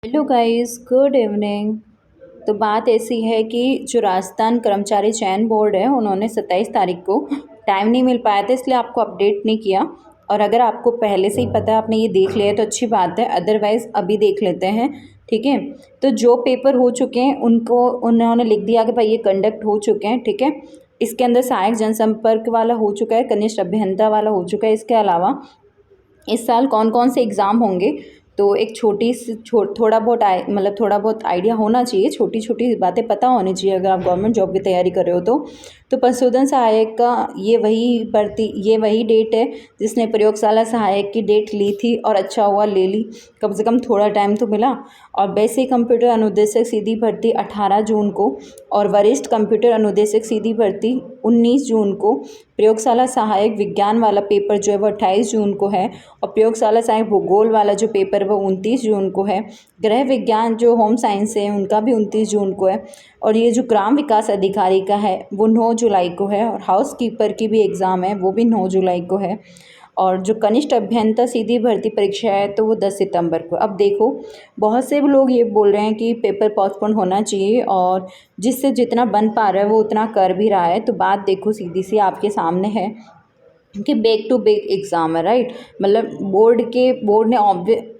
Hello guys, good evening. तो बात ऐसी है कि जो राजस्थान कर्मचारी चयन बोर्ड है, उन्होंने 27 तारीख को टाइम नहीं मिल पाया था, इसलिए आपको अपडेट नहीं किया। और अगर आपको पहले से ही पता है, आपने ये देख लिया है तो अच्छी बात है, अदरवाइज़ अभी देख लेते हैं। ठीक है। तो जो पेपर हो चुके हैं उनको उन्होंने लिख दिया कि भाई ये कंडक्ट हो चुके हैं। ठीक है। इसके अंदर सहायक जनसंपर्क वाला हो चुका है, कनिष्ठ अभियंता वाला हो चुका है। इसके अलावा इस साल कौन कौन से एग्ज़ाम होंगे, तो एक छोटी सी थोड़ा बहुत मतलब थोड़ा बहुत आइडिया होना चाहिए, छोटी छोटी बातें पता होनी चाहिए अगर आप गवर्नमेंट जॉब की तैयारी कर रहे हो तो पशुधन सहायक का ये वही डेट है जिसने प्रयोगशाला सहायक की डेट ली थी, और अच्छा हुआ ले ली, कम से कम थोड़ा टाइम तो मिला। और बेसिक कंप्यूटर अनुदेशक सीधी भर्ती 18 जून को, और वरिष्ठ कंप्यूटर अनुदेशक सीधी भर्ती 19 जून को। प्रयोगशाला सहायक विज्ञान वाला पेपर जो है वो 28 जून को है, और प्रयोगशाला सहायक भूगोल वाला जो पेपर है वो 29 जून को है। गृह विज्ञान जो होम साइंस है उनका भी 29 जून को है। और ये जो ग्राम विकास अधिकारी का है वो 9 जुलाई को है, और हाउस कीपर की भी एग्ज़ाम है वो भी 9 जुलाई को है। और जो कनिष्ठ अभियंता सीधी भर्ती परीक्षा है तो वो 10 सितंबर को। अब देखो, बहुत से लोग ये बोल रहे हैं कि पेपर पोस्टपोन होना चाहिए, और जिससे जितना बन पा रहा है वो उतना कर भी रहा है। तो बात देखो सीधी सी आपके सामने है कि बैक टू बैक एग्ज़ाम है, राइट। मतलब बोर्ड ने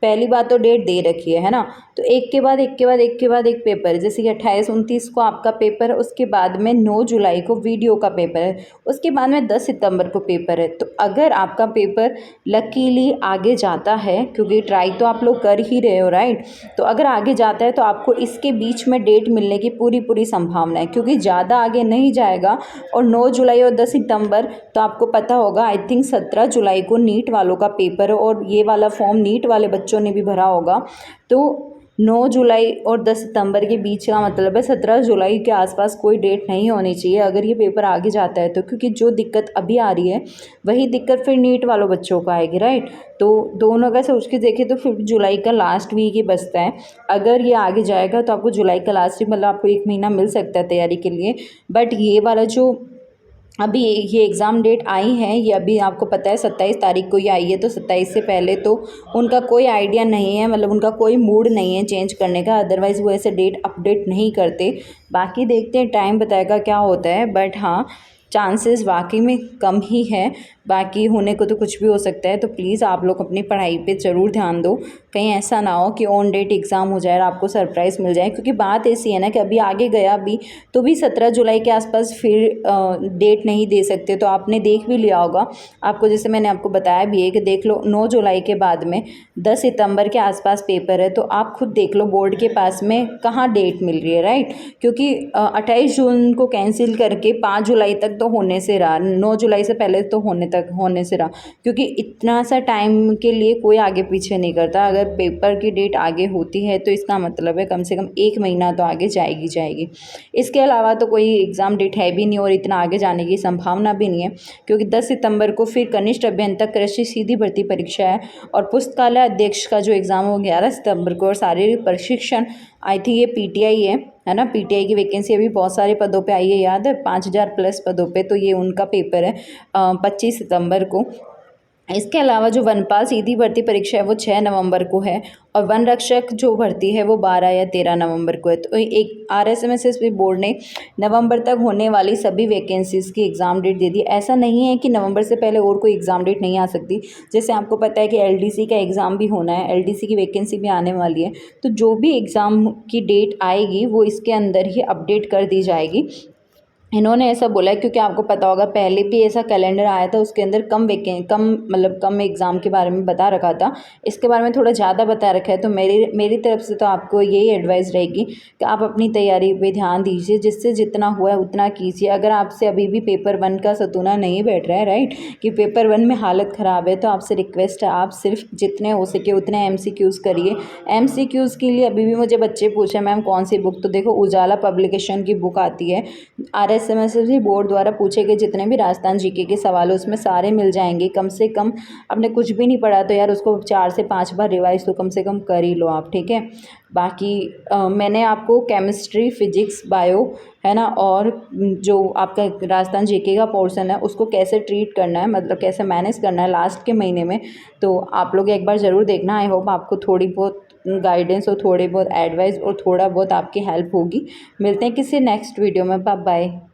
पहली बात तो डेट दे रखी है ना। तो एक के बाद एक के बाद एक के बाद एक पेपर, जैसे कि 28-29 को आपका पेपर है, उसके बाद में 9 जुलाई को वीडियो का पेपर है, उसके बाद में 10 सितंबर को पेपर है। तो अगर आपका पेपर लकीली आगे जाता है, क्योंकि ट्राई तो आप लोग कर ही रहे हो, राइट। तो अगर आगे जाता है तो आपको इसके बीच में डेट मिलने की पूरी पूरी संभावना है, क्योंकि ज़्यादा आगे नहीं जाएगा। और 9 जुलाई और 10 सितंबर तो आपको पता होगा, आई थिंक 17 जुलाई को नीट वालों का पेपर है, और ये वाला फॉर्म नीट वाले बच्चों ने भी भरा होगा। तो 9 जुलाई और 10 सितंबर के बीच का मतलब है 17 जुलाई के आसपास कोई डेट नहीं होनी चाहिए अगर ये पेपर आगे जाता है तो, क्योंकि जो दिक्कत अभी आ रही है वही दिक्कत फिर नीट वालों बच्चों को आएगी, राइट। तो दोनों अगर सोच के देखें तो फिर जुलाई का लास्ट वीक ही बचता है। अगर ये आगे जाएगा तो आपको जुलाई का लास्ट वीक, मतलब आपको 1 महीना मिल सकता है तैयारी के लिए। बट ये वाला जो अभी ये एग्ज़ाम डेट आई है, ये अभी आपको पता है 27 तारीख को ये आई है, तो 27 से पहले तो उनका कोई आइडिया नहीं है, मतलब उनका कोई मूड नहीं है चेंज करने का, अदरवाइज़ वो ऐसे डेट अपडेट नहीं करते। बाकी देखते हैं, टाइम बताएगा क्या होता है। बट हाँ, चांसेस वाकई में कम ही है, बाकी होने को तो कुछ भी हो सकता है। तो प्लीज़ आप लोग अपनी पढ़ाई पे ज़रूर ध्यान दो, कहीं ऐसा ना हो कि ऑन डेट एग्ज़ाम हो जाए और आपको सरप्राइज़ मिल जाए। क्योंकि बात ऐसी है ना कि अभी आगे गया भी तो भी 17 जुलाई के आसपास फिर डेट नहीं दे सकते। तो आपने देख भी लिया होगा, आपको जैसे मैंने आपको बताया भी है कि देख लो 9 जुलाई के बाद में 10 सितंबर के आसपास पेपर है, तो आप खुद देख लो बोर्ड के पास में कहाँ डेट मिल रही है, राइट। क्योंकि 28 जून को कैंसिल करके 5 जुलाई तक तो होने से रहा, 9 जुलाई से पहले तो होने से रहा, क्योंकि इतना सा टाइम के लिए कोई आगे पीछे नहीं करता। अगर पेपर की डेट आगे होती है तो इसका मतलब है कम से कम 1 महीना तो आगे जाएगी। इसके अलावा तो कोई एग्ज़ाम डेट है भी नहीं, और इतना आगे जाने की संभावना भी नहीं है, क्योंकि 10 सितंबर को फिर कनिष्ठ अभियंता कृषि सीधी भर्ती परीक्षा है, और पुस्तकालय अध्यक्ष का जो एग्ज़ाम है वो 11 सितंबर को, और शारीरिक प्रशिक्षण आई थिंक ये पीटीआई है ना। पीटीआई की वैकेंसी अभी बहुत सारे पदों पे आई है, याद है, 5000 प्लस पदों पे, तो ये उनका पेपर है 25 सितंबर को। इसके अलावा जो वनपाल सीधी भर्ती परीक्षा है वो 6 नवंबर को है, और वन रक्षक जो भर्ती है वो 12 या 13 नवंबर को है। तो एक आरएसएमएसएसबी बोर्ड ने नवंबर तक होने वाली सभी वैकेंसीज़ की एग्ज़ाम डेट दे दी। ऐसा नहीं है कि नवंबर से पहले और कोई एग्ज़ाम डेट नहीं आ सकती। जैसे आपको पता है कि एलडीसी का एग्ज़ाम भी होना है, एलडीसी की वैकेंसी भी आने वाली है। तो जो भी एग्ज़ाम की डेट आएगी वो इसके अंदर ही अपडेट कर दी जाएगी। इन्होंने ऐसा बोला है क्योंकि आपको पता होगा पहले भी ऐसा कैलेंडर आया था, उसके अंदर कम एग्ज़ाम के बारे में बता रखा था। इसके बारे में थोड़ा ज़्यादा बता रखा है। तो मेरी तरफ से तो आपको यही एडवाइस रहेगी कि आप अपनी तैयारी पे ध्यान दीजिए, जिससे जितना हुआ है उतना कीजिए। अगर आपसे अभी भी पेपर 1 का सतूना नहीं बैठ रहा है, राइट, कि पेपर 1 में हालत ख़राब है, तो आपसे रिक्वेस्ट है आप सिर्फ जितने हो सके उतने MCQs करिए। MCQs के लिए अभी भी मुझे बच्चे पूछे मैम कौन सी बुक, तो देखो उजाला पब्लिकेशन की बुक आती है। आरएसएमएसएसबी बोर्ड द्वारा पूछे गए जितने भी राजस्थान जीके के सवाल उसमें सारे मिल जाएंगे। कम से कम आपने कुछ भी नहीं पढ़ा तो यार उसको 4 से 5 बार रिवाइज तो कम से कम कर ही लो आप, ठीक है। बाकी मैंने आपको केमिस्ट्री, फिजिक्स, बायो, है ना, और जो आपका राजस्थान जीके का पोर्शन है उसको कैसे ट्रीट करना है, मतलब कैसे मैनेज करना है लास्ट के महीने में, तो आप लोग एक बार ज़रूर देखना। आई होप आपको थोड़ी बहुत गाइडेंस और थोड़े बहुत एडवाइस और थोड़ा बहुत आपकी हेल्प होगी। मिलते हैं किसी नेक्स्ट वीडियो में। Bye bye.